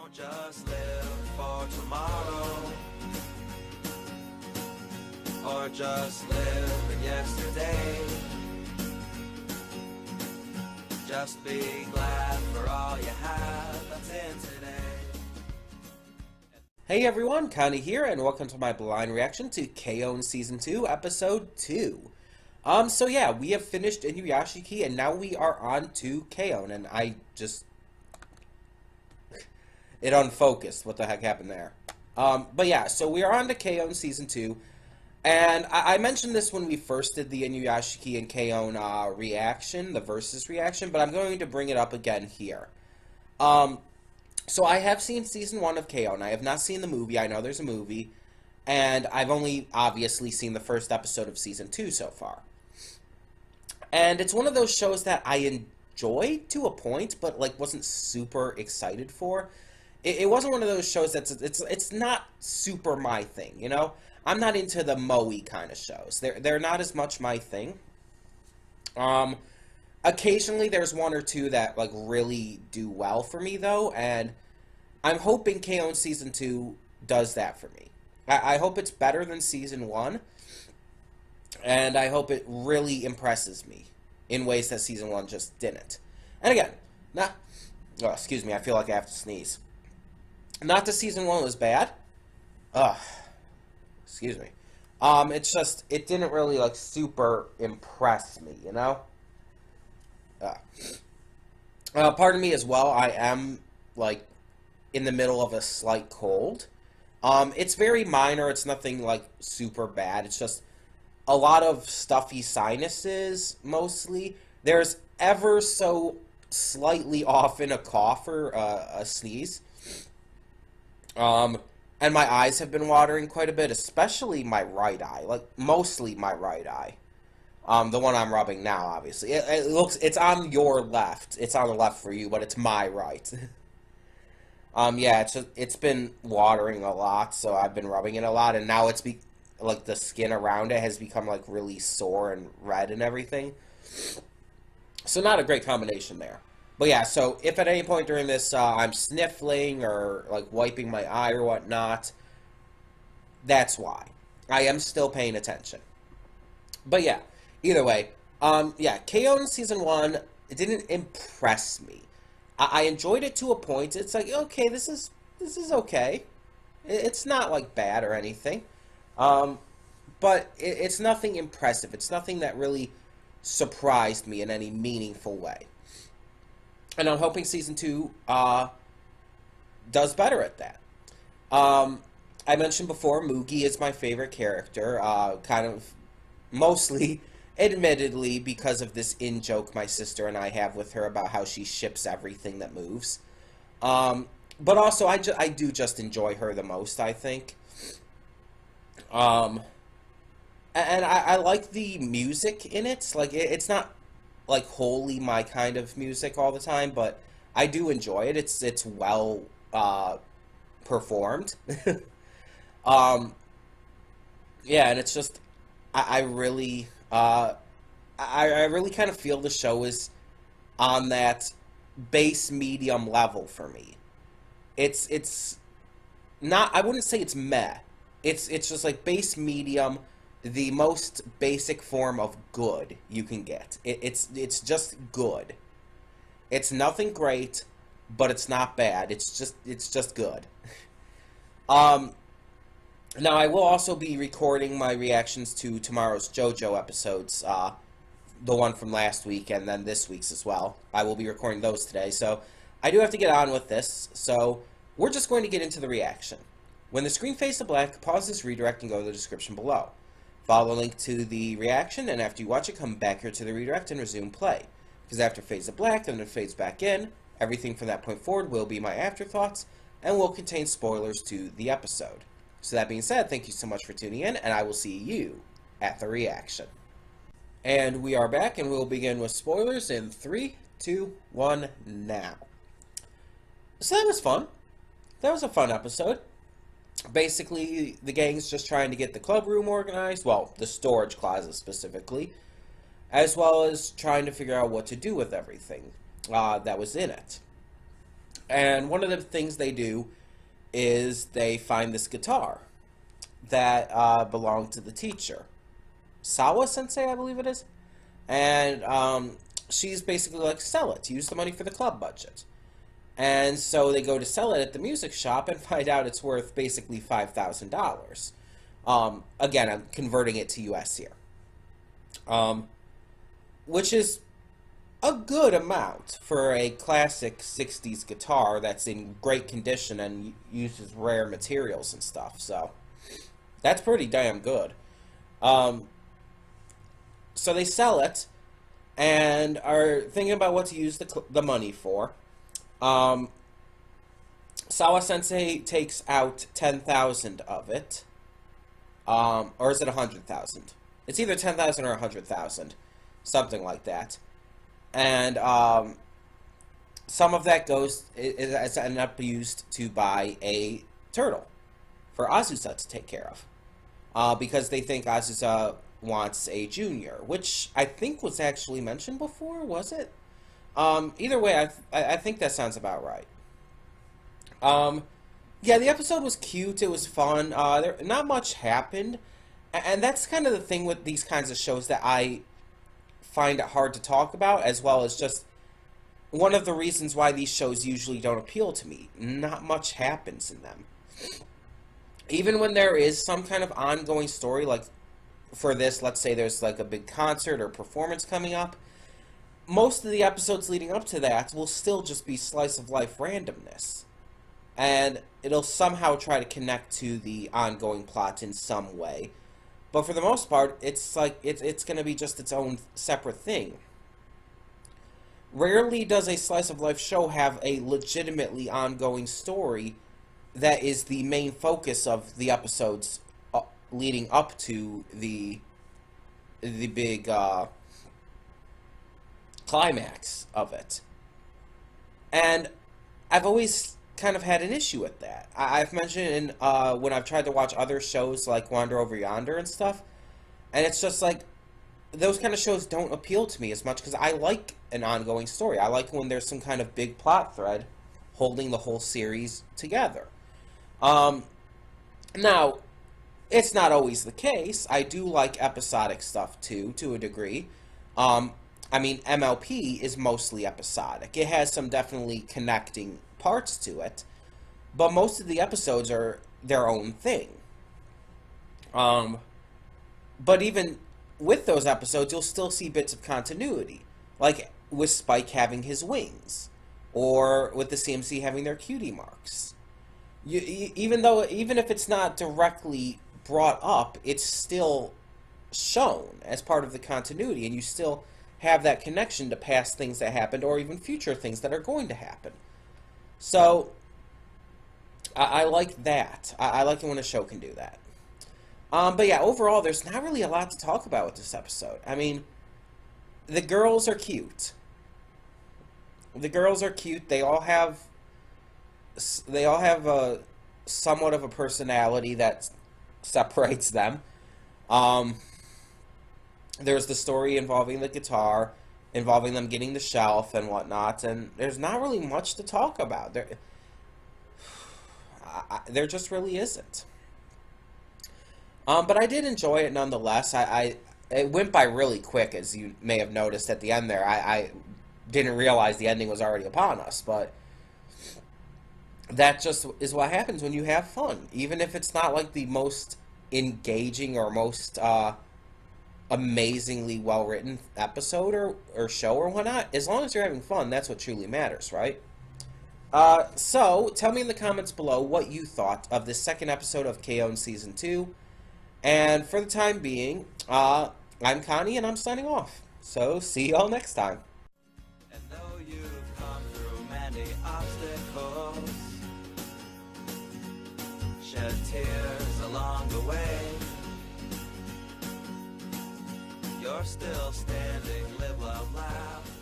Don't just live for tomorrow, or just live in yesterday. Just be glad for all you have that's in today. Hey everyone, Connie here, and welcome to my blind reaction to K-On! Season 2, Episode 2. So yeah, we have finished Inuyashiki, and now we are on to K-On!, and it unfocused. What the heck happened there? But yeah, so we are on to K-On! Season 2, and I mentioned this when we first did the Inuyashiki and K-On! Reaction, the Versus reaction, but I'm going to bring it up again here. So I have seen Season 1 of K-On! I have not seen the movie. I know there's a movie, and I've only, obviously, seen the first episode of Season 2 so far. And it's one of those shows that I enjoyed to a point, but, like, wasn't super excited for. It wasn't one of those shows it's not super my thing, you know? I'm not into the moe kind of shows. They're not as much my thing. Occasionally there's one or two that, like, really do well for me, though, and I'm hoping K-On! Season 2 does that for me. I hope it's better than Season 1, and I hope it really impresses me in ways that Season 1 just didn't. And again, excuse me, I feel like I have to sneeze. Not that Season 1 was bad. Excuse me. It's just, it didn't really, like, super impress me, you know? Pardon me as well, I am, like, in the middle of a slight cold. It's very minor, it's nothing, like, super bad. It's just a lot of stuffy sinuses, mostly. There's ever so slightly often a cough or a sneeze. And my eyes have been watering quite a bit, especially my right eye. Like, mostly my right eye. The one I'm rubbing now, obviously. It's on your left. It's on the left for you, but it's my right. Yeah, it's been watering a lot, so I've been rubbing it a lot, and now it's like the skin around it has become like really sore and red and everything. So not a great combination there. But yeah, so if at any point during this I'm sniffling or like wiping my eye or whatnot, that's why. I am still paying attention. But yeah, either way, yeah, K-On! Season 1, it didn't impress me. I enjoyed it to a point. It's like, okay, this is okay. It's not like bad or anything. But it's nothing impressive. It's nothing that really surprised me in any meaningful way. And I'm hoping Season 2 does better at that. I mentioned before, Mugi is my favorite character, kind of mostly, admittedly, because of this in-joke my sister and I have with her about how she ships everything that moves. But also, I do just enjoy her the most, I think. And I like the music in it. Like, it's not, like, wholly my kind of music all the time, but I do enjoy it. It's well performed. Yeah, and it's just, I really really kind of feel the show is on that base medium level for me. It's not, I wouldn't say it's meh. It's just like base medium, the most basic form of good you can get. It's just good. It's nothing great, but it's not bad. It's just good. Now I will also be recording my reactions to tomorrow's JoJo episodes, the one from last week and then this week's as well. I will be recording those today, so I do have to get on with this. So we're just going to get into the reaction. When the screen fades to black, pause this redirect and go to the description below. Follow the link to the reaction, and after you watch it, come back here to the redirect and resume play. Because after it fades to black and then it fades back in, everything from that point forward will be my afterthoughts and will contain spoilers to the episode. So that being said, thank you so much for tuning in, and I will see you at the reaction. And we are back, and we'll begin with spoilers in 3, 2, 1, now. So that was fun. That was a fun episode. Basically, the gang's just trying to get the club room organized, well, the storage closet specifically, as well as trying to figure out what to do with everything that was in it. And one of the things they do is they find this guitar that belonged to the teacher. Sawa Sensei, I believe it is. And she's basically like, sell it. Use the money for the club budget. And so they go to sell it at the music shop and find out it's worth basically $5,000. Again, I'm converting it to US here. Which is a good amount for a classic 60s guitar that's in great condition and uses rare materials and stuff. So that's pretty damn good. So they sell it and are thinking about what to use the money for. Sawa Sensei takes out 10,000 of it. Or is it 100,000? It's either 10,000 or 100,000. Something like that. And some of that is ended up used to buy a turtle for Azusa to take care of. Because they think Azusa wants a junior, which I think was actually mentioned before, was it? Either way, I think that sounds about right. Yeah, the episode was cute, it was fun, not much happened, and that's kind of the thing with these kinds of shows that I find it hard to talk about, as well as just one of the reasons why these shows usually don't appeal to me. Not much happens in them. Even when there is some kind of ongoing story, like for this, let's say there's like a big concert or performance coming up, most of the episodes leading up to that will still just be slice of life randomness. And it'll somehow try to connect to the ongoing plot in some way. But for the most part, it's like it's going to be just its own separate thing. Rarely does a slice of life show have a legitimately ongoing story that is the main focus of the episodes leading up to the big climax of it. And I've always kind of had an issue with that. I've mentioned when I've tried to watch other shows like Wander Over Yonder and stuff, and it's just like those kind of shows don't appeal to me as much because I like an ongoing story. I like when there's some kind of big plot thread holding the whole series together. Now, it's not always the case. I do like episodic stuff too, to a degree. I mean, MLP is mostly episodic. It has some definitely connecting parts to it, but most of the episodes are their own thing. But even with those episodes, you'll still see bits of continuity, like with Spike having his wings, or with the CMC having their cutie marks. Even if it's not directly brought up, it's still shown as part of the continuity, and you still have that connection to past things that happened, or even future things that are going to happen. So, I like that. I like it when a show can do that. But yeah, overall, there's not really a lot to talk about with this episode. I mean, the girls are cute. The girls are cute. They all have a somewhat of a personality that separates them. There's the story involving the guitar, involving them getting the shelf and whatnot, and there's not really much to talk about. There just really isn't. But I did enjoy it nonetheless. It went by really quick, as you may have noticed at the end there. I didn't realize the ending was already upon us, but that just is what happens when you have fun. Even if it's not like the most engaging or most amazingly well-written episode or show or whatnot, as long as you're having fun, that's what truly matters, right? So, tell me in the comments below what you thought of this second episode of KO in Season 2. And for the time being, I'm Connie, and I'm signing off. So, see y'all next time. And though you've come through many obstacles, shed tears along the way, you're still standing, live, love, laugh.